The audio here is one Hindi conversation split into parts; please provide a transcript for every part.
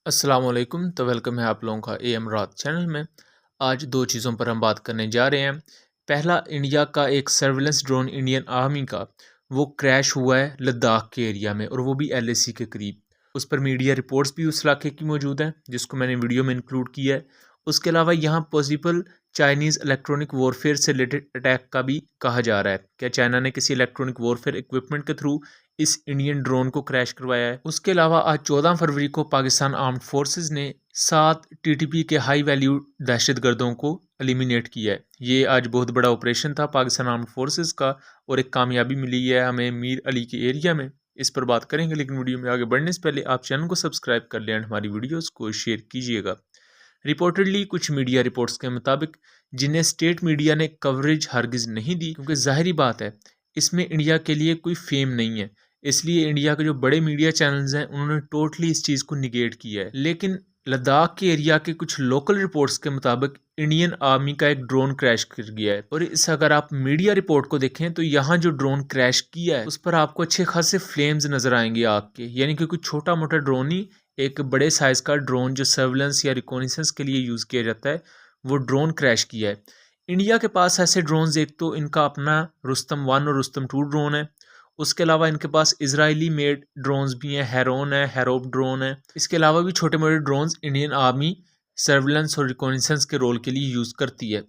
अस्सलाम वालेकुम। तो वेलकम है आप लोगों का एम रात चैनल में। आज दो चीज़ों पर हम बात करने जा रहे हैं। पहला, इंडिया का एक सर्विलेंस ड्रोन इंडियन आर्मी का वो क्रैश हुआ है लद्दाख के एरिया में, और वो भी एलएसी के करीब। उस पर मीडिया रिपोर्ट्स भी उस इलाके की मौजूद हैं जिसको मैंने वीडियो में इंक्लूड किया है। उसके अलावा यहाँ पॉसिबल चाइनीज़ इलेक्ट्रॉनिक वॉरफेयर से रिलेटेड अटैक का भी कहा जा रहा है। क्या चाइना ने किसी इलेक्ट्रॉनिक वॉरफेयर इक्विपमेंट के थ्रू इस इंडियन ड्रोन को क्रैश करवाया है? उसके अलावा आज 14 फरवरी को पाकिस्तान आर्म्ड फोर्सेस ने 7 टीटीपी के हाई वैल्यू दहशतगर्दों को एलिमिनेट किया है। ये आज बहुत बड़ा ऑपरेशन था पाकिस्तान आर्म्ड फोर्सेस का, और एक कामयाबी मिली है हमें मीर अली के एरिया में। इस पर बात करेंगे, लेकिन वीडियो में आगे बढ़ने से पहले आप चैनल को सब्सक्राइब कर लें और हमारी वीडियोस को शेयर कीजिएगा। रिपोर्टेडली कुछ मीडिया रिपोर्ट्स के मुताबिक, जिन्हें स्टेट मीडिया ने कवरेज हरगिज़ नहीं दी, क्योंकि जाहिर बात है इसमें इंडिया के लिए कोई फेम नहीं है, इसलिए इंडिया के जो बड़े मीडिया चैनल्स हैं उन्होंने टोटली इस चीज़ को निगेट किया है। लेकिन लद्दाख के एरिया के कुछ लोकल रिपोर्ट्स के मुताबिक इंडियन आर्मी का एक ड्रोन क्रैश कर गया है, और इस अगर आप मीडिया रिपोर्ट को देखें तो यहाँ जो ड्रोन क्रैश किया है उस पर आपको अच्छे खासे फ्लेम्स नजर आएंगे आग के, यानी कि कोई छोटा मोटा ड्रोन ही, एक बड़े साइज का ड्रोन जो सर्विलेंस या रिकॉनिसेंस के लिए यूज़ किया जाता है, वो ड्रोन क्रैश किया है। इंडिया के पास ऐसे ड्रोन्स, एक तो इनका अपना रुस्तम 1 और रुस्तम 2 ड्रोन है। उसके अलावा इनके पास इजरायली मेड ड्रोन्स भी हैं, हेरोन है, हेरोप ड्रोन है। इसके अलावा भी छोटे मोटे ड्रोन्स इंडियन आर्मी सर्विलेंस और रिकॉनिसेंस के रोल के लिए यूज़ करती है।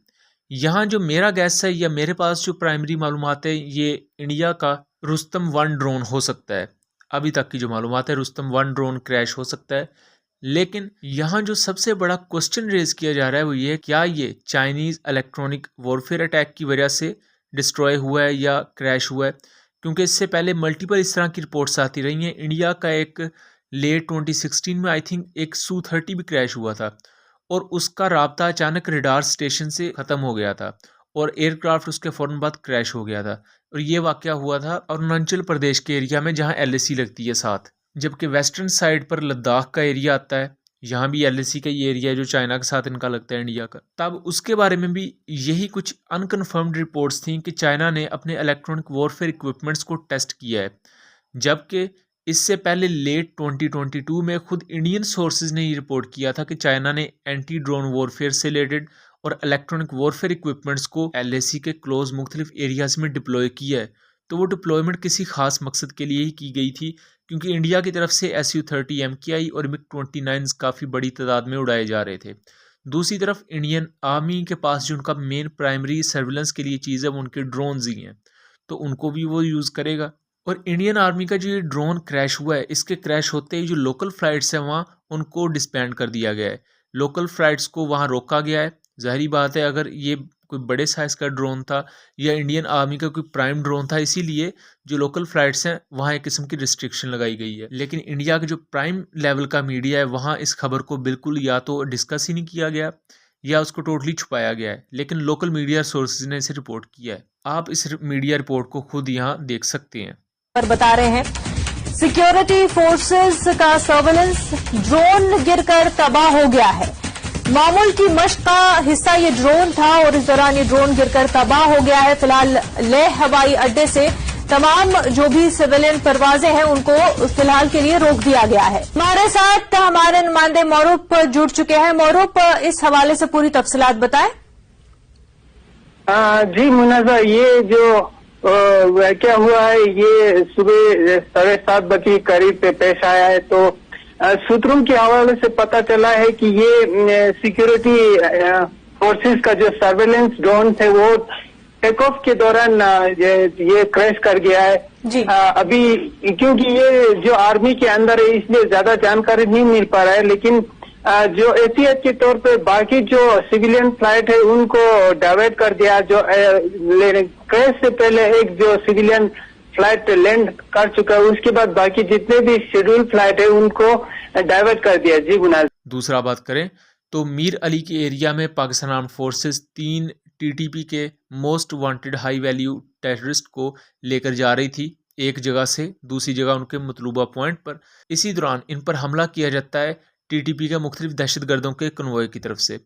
यहाँ जो मेरा गैस है या मेरे पास जो प्राइमरी मालूमात है, ये इंडिया का रुस्तम 1 ड्रोन हो सकता है। अभी तक की जो मालूमात है, रुस्तम 1 ड्रोन क्रैश हो सकता है। लेकिन यहाँ जो सबसे बड़ा क्वेश्चन रेज किया जा रहा है वो ये है, क्या ये चाइनीज़ इलेक्ट्रॉनिक वॉरफेयर अटैक की वजह से डिस्ट्रॉय हुआ है या क्रैश हुआ है? क्योंकि इससे पहले मल्टीपल इस तरह की रिपोर्ट्स आती रही हैं। इंडिया का एक लेट 2016 में आई थिंक एक Su-30 भी क्रैश हुआ था, और उसका राब्ता अचानक रडार स्टेशन से ख़त्म हो गया था, और एयरक्राफ्ट उसके फ़ौरन बाद क्रैश हो गया था। और ये वाक़या हुआ था अरुणाचल प्रदेश के एरिया में, जहाँ एलएसी लगती है साथ। जबकि वेस्टर्न साइड पर लद्दाख का एरिया आता है, यहाँ भी एलएसी का ये एरिया है जो चाइना के साथ इनका लगता है इंडिया का। तब उसके बारे में भी यही कुछ अनकन्फर्म्ड रिपोर्ट्स थी कि चाइना ने अपने इलेक्ट्रॉनिक वॉरफेयर इक्विपमेंट्स को टेस्ट किया है। जबकि इससे पहले लेट 2022 में खुद इंडियन सोर्सेज ने ये रिपोर्ट किया था कि चाइना ने एंटी ड्रोन वॉरफेयर से रिलेटेड और इलेक्ट्रॉनिक वॉरफेयर इक्विपमेंट्स को एलएसी के क्लोज मुख्तलिफ एरियाज में डिप्लॉय किया है। तो वो डिप्लॉयमेंट किसी खास मकसद के लिए ही की गई थी, क्योंकि इंडिया की तरफ से Su-30 MKI और MiG-29 काफ़ी बड़ी तादाद में उड़ाए जा रहे थे। दूसरी तरफ इंडियन आर्मी के पास जो उनका मेन प्राइमरी सर्विलेंस के लिए चीज़ है वो उनके ड्रोन्स ही हैं, तो उनको भी वो यूज़ करेगा। और इंडियन आर्मी का जो ये ड्रोन क्रैश हुआ है, इसके क्रैश होते ही जो लोकल फ़्लाइट्स हैं वहाँ उनको डिसबैंड कर दिया गया है। लोकल फ़्लाइट्स को वहाँ रोका गया है। ज़ाहिर बात है, अगर ये कोई बड़े साइज़ का ड्रोन था या इंडियन आर्मी का कोई प्राइम ड्रोन था, इसीलिए जो लोकल फ़्लाइट्स हैं वहाँ एक किस्म की रिस्ट्रिक्शन लगाई गई है। लेकिन इंडिया के जो प्राइम लेवल का मीडिया है वहाँ इस खबर को बिल्कुल या तो डिस्कस ही नहीं किया गया या उसको टोटली छुपाया गया है, लेकिन लोकल मीडिया सोर्सेज ने इसे रिपोर्ट किया है। आप इस मीडिया रिपोर्ट को खुद यहाँ देख सकते हैं। पर बता रहे हैं, सिक्योरिटी फोर्सेस का सर्विलेंस ड्रोन गिरकर तबाह हो गया है। मामूल की मशक का हिस्सा ये ड्रोन था और इस दौरान ये ड्रोन गिरकर तबाह हो गया है। फिलहाल लेह हवाई अड्डे से तमाम जो भी सिविलियन परवाजें हैं उनको फिलहाल के लिए रोक दिया गया है। हमारे साथ हमारे नुमाइंदे मौरूफ जुड़ चुके हैं। मौरूफ, इस हवाले से पूरी तफसीलात बताएं। जी मुनाजा, ये जो क्या हुआ है, ये सुबह 7:30 बजे करीब पे पेश आया है। तो सूत्रों के हवाले से पता चला है कि ये सिक्योरिटी फोर्सेस का जो सर्वेलेंस ड्रोन थे वो टेक ऑफ के दौरान ये क्रैश कर गया है। जी। अभी क्योंकि ये जो आर्मी के अंदर है इसलिए ज्यादा जानकारी नहीं मिल पा रहा है, लेकिन जो एहतियात के तौर पे बाकी जो सिविलियन फ्लाइट है उनको डाइवर्ट कर दिया। जो क्रैश से पहले एक जो सिविलियन फ्लाइट लैंड कर चुका है, उसके बाद बाकी जितने भी शेड्यूल फ्लाइट है उनको डाइवर्ट कर दिया। जी मुनाज। दूसरा बात करें तो मीर अली के एरिया में पाकिस्तान आर्म्ड फोर्सेस 3 टीटीपी के most wanted high value terrorist को लेकर जा रही थी एक जगह से दूसरी जगह उनके मतलूबा पॉइंट पर। इसी दौरान इन पर हमला किया जाता है टीटीपी के मुख्तलिफ दहशतगर्दों के कन्वॉय की तरफ से।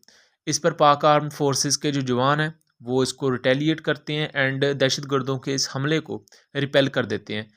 इस पर पाक आर्म्ड फोर्सेस के जो जवान हैं वो इसको रिटेलिएट करते हैं एंड दहशतगर्दों के इस हमले को रिपेल कर देते हैं।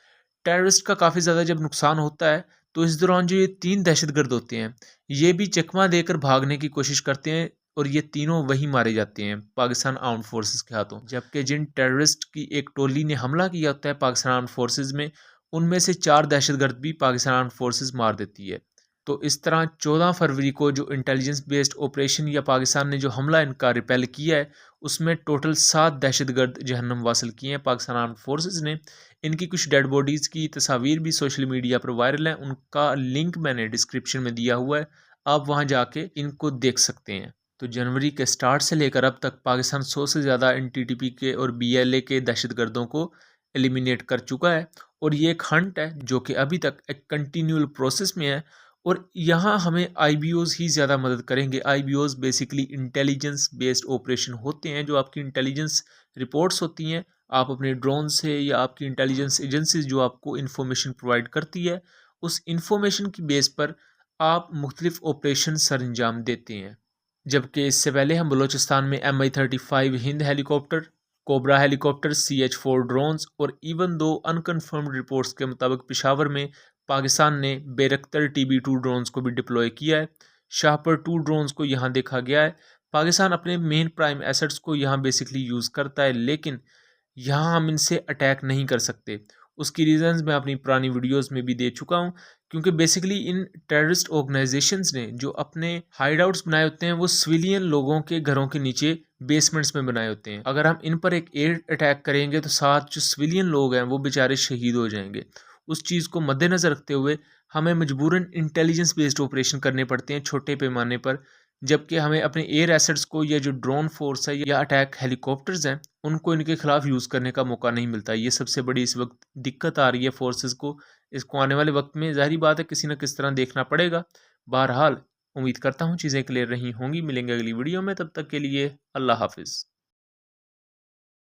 टेररिस्ट का काफ़ी ज़्यादा जब नुकसान होता है तो इस दौरान जो ये 3 दहशतगर्द होते हैं, ये भी चकमा देकर भागने की कोशिश करते हैं और ये तीनों वहीं मारे जाते हैं पाकिस्तान आर्म्ड फोर्सेस के हाथों। जबकि जिन टेररिस्ट की एक टोली ने हमला किया होता है पाकिस्तान आर्म्ड फोर्सेस में, उनमें से 4 दहशतगर्द भी पाकिस्तान आर्म्ड फोर्सेस मार देती है। तो इस तरह 14 फरवरी को जो इंटेलिजेंस बेस्ड ऑपरेशन या पाकिस्तान ने जो हमला इनका रिपेल किया है, उसमें टोटल 7 दहशतगर्द जहन्नम वासिल किए हैं पाकिस्तान आर्म्ड फोर्सेस ने। इनकी कुछ डेड बॉडीज़ की तस्वीर भी सोशल मीडिया पर वायरल हैं, उनका लिंक मैंने डिस्क्रिप्शन में दिया हुआ है, आप वहां जाके इनको देख सकते हैं। तो जनवरी के स्टार्ट से लेकर अब तक पाकिस्तान 100 से ज़्यादा NTTP के और BLA के दहशतगर्दों को एलिमिनेट कर चुका है और ये एक हंट है जो कि अभी तक एक कंटिन्यूअल प्रोसेस में है। और यहाँ हमें IBOs ही ज़्यादा मदद करेंगे। IBOs basically intelligence based operation होते हैं, जो आपकी इंटेलिजेंस रिपोर्ट्स होती हैं, आप अपने ड्रोन से या आपकी इंटेलिजेंस एजेंसीज जो आपको इन्फॉर्मेशन प्रोवाइड करती है, उस इंफॉर्मेशन की बेस पर आप मुख्तलिफ ऑपरेशन सर अंजाम देते हैं। जबकि इससे पहले हम बलूचिस्तान में MI-35 Hind helicopter, cobra helicopter, CH-4 drones और इवन दो अनकन्फर्म्ड रिपोर्ट्स के मुताबिक पेशावर में पाकिस्तान ने बैरक्टर TB2 ड्रोन्स को भी डिप्लॉय किया है। शाहपर 2 ड्रोन्स को यहाँ देखा गया है। पाकिस्तान अपने मेन प्राइम एसेट्स को यहाँ बेसिकली यूज़ करता है, लेकिन यहाँ हम इनसे अटैक नहीं कर सकते। उसकी रीजंस मैं अपनी पुरानी वीडियोस में भी दे चुका हूँ, क्योंकि बेसिकली इन टेररिस्ट ऑर्गेनाइजेशंस ने जो अपने हाइड आउट्स बनाए होते हैं वो सिविलियन लोगों के घरों के नीचे बेसमेंट्स में बनाए होते हैं। अगर हम इन पर एक एयर अटैक करेंगे तो साथ जो सिविलियन लोग हैं वो बेचारे शहीद हो जाएंगे। उस चीज़ को मद्देनज़र रखते हुए हमें मजबूरन इंटेलिजेंस बेस्ड ऑपरेशन करने पड़ते हैं छोटे पैमाने पर, जबकि हमें अपने एयर एसेट्स को या जो ड्रोन फोर्स है या अटैक हेलीकॉप्टर्स हैं उनको इनके खिलाफ यूज़ करने का मौका नहीं मिलता। ये सबसे बड़ी इस वक्त दिक्कत आ रही है फोर्सेस को। इसको आने वाले वक्त में ज़ाहिर बात है किसी न किस तरह देखना पड़ेगा। बहरहाल उम्मीद करता हूँ चीज़ें क्लियर रही होंगी। मिलेंगे अगली वीडियो में, तब तक के लिए अल्लाह हाफिज़।